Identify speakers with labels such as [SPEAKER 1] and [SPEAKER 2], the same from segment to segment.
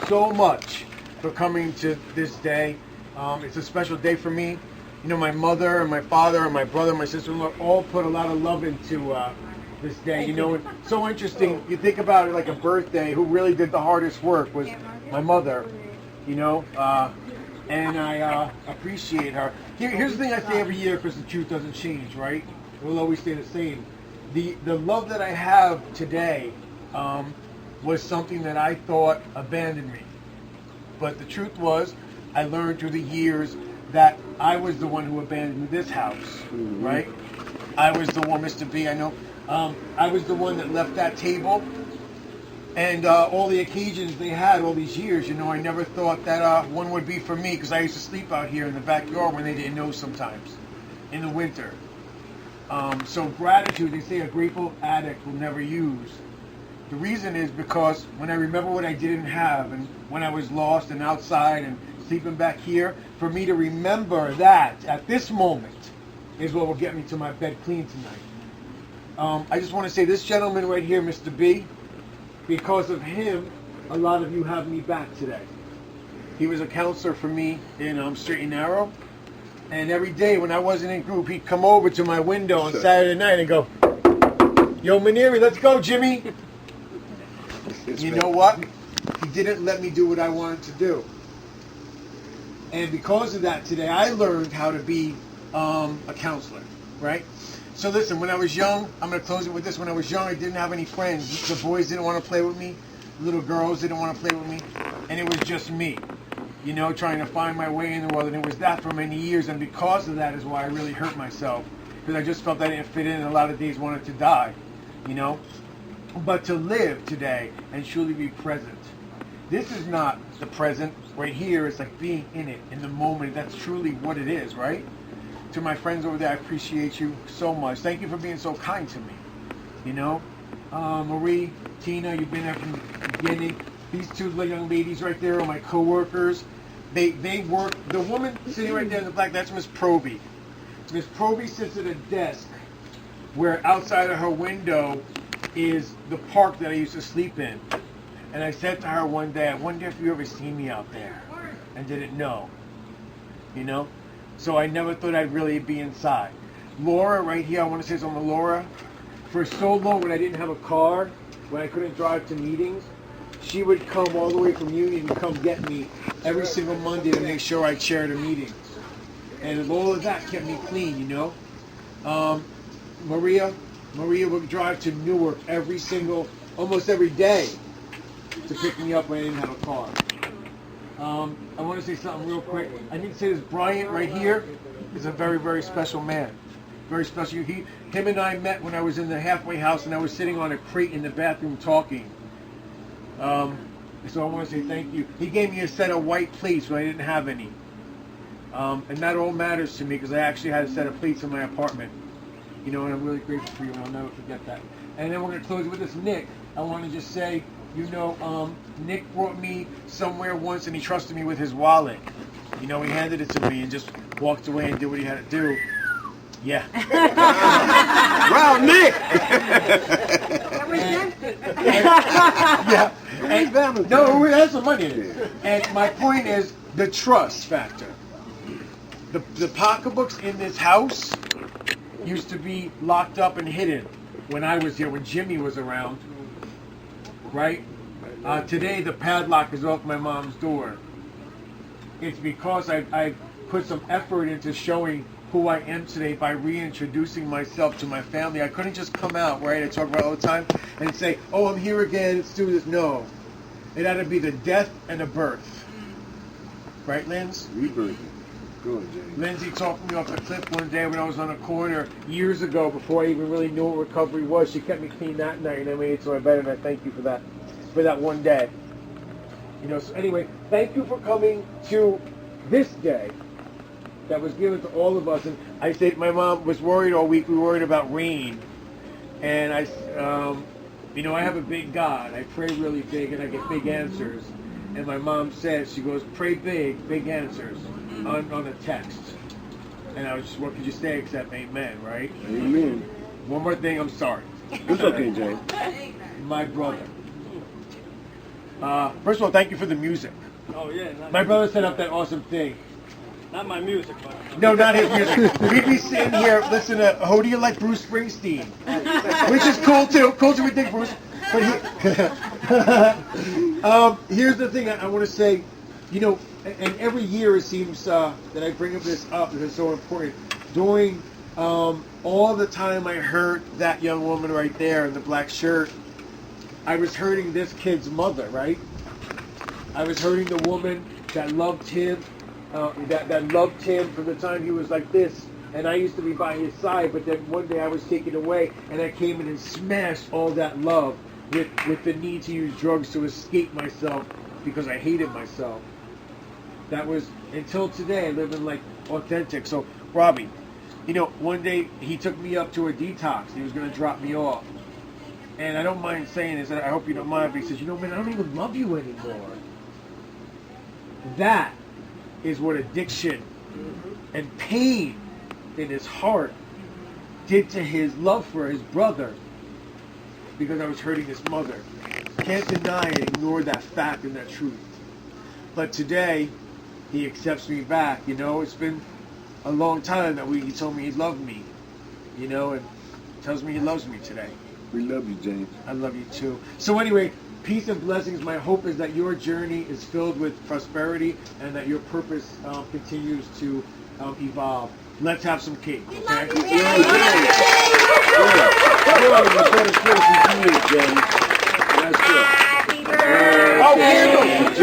[SPEAKER 1] so much for coming to this day. It's a special day for me. you know, my mother and my father and my brother and my sister-in-law all put a lot of love into this day. You know, and so interesting. You think about it like a birthday. Who really did the hardest work was my mother. You know, and I appreciate her. Here's the thing I say every year, because the truth doesn't change, right? It will always stay the same. The love that I have today was something that I thought abandoned me. But the truth was, I learned through the years that I was the one who abandoned this house, right? I was the one, Mr. B, I know. I was the one that left that table. And all the occasions they had all these years, you know, I never thought that one would be for me, because I used to sleep out here in the backyard when they didn't know sometimes, in the winter. So gratitude, they say a grateful addict will never use. The reason is because when I remember what I didn't have, and when I was lost and outside and sleeping back here, for me to remember that at this moment is what will get me to my bed clean tonight. I just want to say this gentleman right here, Mr. B, because of him, a lot of you have me back today. He was a counselor for me in Straight and Narrow. And every day when I wasn't in group, he'd come over to my window on Saturday night and go, "Yo, Manieri, let's go, Jimmy." You know what? He didn't let me do what I wanted to do. And because of that today, I learned how to be a counselor, right? So listen, when I was young, I'm going to close it with this. When I was young, I didn't have any friends. The boys didn't want to play with me. Little girls didn't want to play with me. And it was just me, you know, trying to find my way in the world. And it was that for many years. And because of that is why I really hurt myself. Because I just felt I didn't fit in, and a lot of days wanted to die, you know. But to live today and truly be present. This is not the present. Right here, it's like being in it, in the moment. That's truly what it is, right? To my friends over there, I appreciate you so much. Thank you for being so kind to me. You know, Marie, Tina, you've been there from the beginning. These two young ladies right there are my co-workers. They work. The woman sitting right there in the black, that's Miss Proby. Miss Proby sits at a desk where outside of her window is the park that I used to sleep in. And I said to her one day, "I wonder if you ever seen me out there," and didn't know. You know. So I never thought I'd really be inside. Laura, right here, I want to say something to Laura. For so long when I didn't have a car, when I couldn't drive to meetings, she would come all the way from Union and come get me every single Monday to make sure I chaired her meetings. And all of that kept me clean, you know. Maria would drive to Newark almost every day to pick me up when I didn't have a car. I want to say something real quick. I need to say this. Bryant right here is a very, very special man. Very special. Him and I met when I was in the halfway house and I was sitting on a crate in the bathroom talking. So I want to say thank you. He gave me a set of white plates when I didn't have any. And that all matters to me because I actually had a set of plates in my apartment. You know, and I'm really grateful for you, and I'll never forget that. And then we're going to close with this. Nick, I want to just say, you know, Nick brought me somewhere once and he trusted me with his wallet. You know, he handed it to me and just walked away and did what he had to do. Yeah.
[SPEAKER 2] Wow, Nick!
[SPEAKER 1] Yeah. And, no, we had some money in it. And my point is the trust factor. The pocketbooks in this house used to be locked up and hidden when I was here, when Jimmy was around. Right? Today the padlock is off my mom's door. It's because I put some effort into showing who I am today by reintroducing myself to my family. I couldn't just come out, right? I talk about it all the time and say, "Oh, I'm here again, let's do this." No. It had to be the death and the birth. Right, Linz?
[SPEAKER 2] Rebirth. Good, Jay.
[SPEAKER 1] Lindsay talked me off the cliff one day when I was on a corner years ago before I even really knew what recovery was. She kept me clean that night and I made it to my bed, and I thank you for that one day. You know, so anyway, thank you for coming to this day that was given to all of us. And I said my mom was worried all week. We were worried about rain. And I, you know, I have a big God. I pray really big and I get big answers. And my mom says, she goes, "Pray big answers." On a text. And I was just, what could you say except amen, right?
[SPEAKER 2] Amen.
[SPEAKER 1] One more thing, I'm sorry.
[SPEAKER 2] It's okay, Jay.
[SPEAKER 1] My brother. First of all, thank you for the music.
[SPEAKER 3] Oh, yeah.
[SPEAKER 1] My brother set up that awesome thing.
[SPEAKER 3] Not my music, but...
[SPEAKER 1] No, not his music. We'd be sitting here listening to Who Do You Like, Bruce Springsteen? Which is cool too. Cool to we think Bruce. But here's the thing I want to say. You know, and every year it seems that I bring up this up because it's so important. During all the time I hurt that young woman right there in the black shirt, I was hurting this kid's mother, right? I was hurting the woman that loved him, that loved him from the time he was like this, and I used to be by his side, but then one day I was taken away, and I came in and smashed all that love with the need to use drugs to escape myself because I hated myself. That was, until today, living like authentic. So, Robbie, you know, one day he took me up to a detox. He was going to drop me off. And I don't mind saying this, I hope you don't mind, but he says, you know, man, I don't even love you anymore. That is what addiction and pain in his heart did to his love for his brother because I was hurting his mother. Can't deny and ignore that fact and that truth. But today, he accepts me back, you know. It's been a long time that he told me he loved me, you know, and tells me he loves me today.
[SPEAKER 2] We love you, James.
[SPEAKER 1] I love you too. So anyway, peace and blessings. My hope is that your journey is filled with prosperity and that your purpose continues to evolve. Let's have some cake, okay?
[SPEAKER 2] You're the better person to me, James. That's good.
[SPEAKER 1] Oh, candles!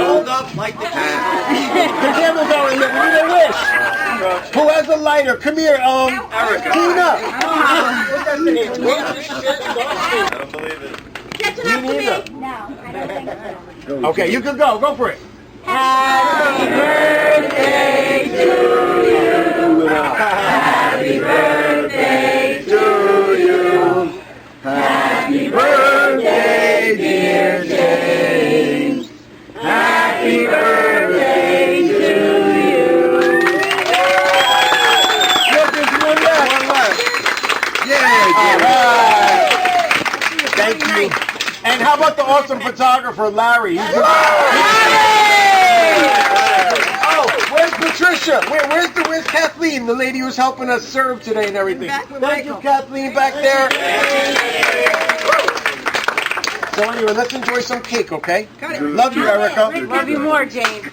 [SPEAKER 3] Hold up, light the candle.
[SPEAKER 1] The candles are lit. We need a wish. Who has a lighter? Come here,
[SPEAKER 3] Erica.
[SPEAKER 1] Tina.
[SPEAKER 3] I don't believe it.
[SPEAKER 4] Catching up to me? No, I don't think so.
[SPEAKER 1] Okay, you can go. Go for it.
[SPEAKER 4] Happy birthday to you. Happy birthday to you. Happy birthday, dear James. Happy birthday to you.
[SPEAKER 1] Look, there's one left.
[SPEAKER 2] One left.
[SPEAKER 1] All right. Thank you. And how about the awesome photographer, Larry? Oh, where's Patricia? Where's Kathleen, the lady who's helping us serve today and everything? Thank you, Kathleen, back there. So anyway, let's enjoy some cake, okay? Love you, Erica.
[SPEAKER 4] Love you more, James.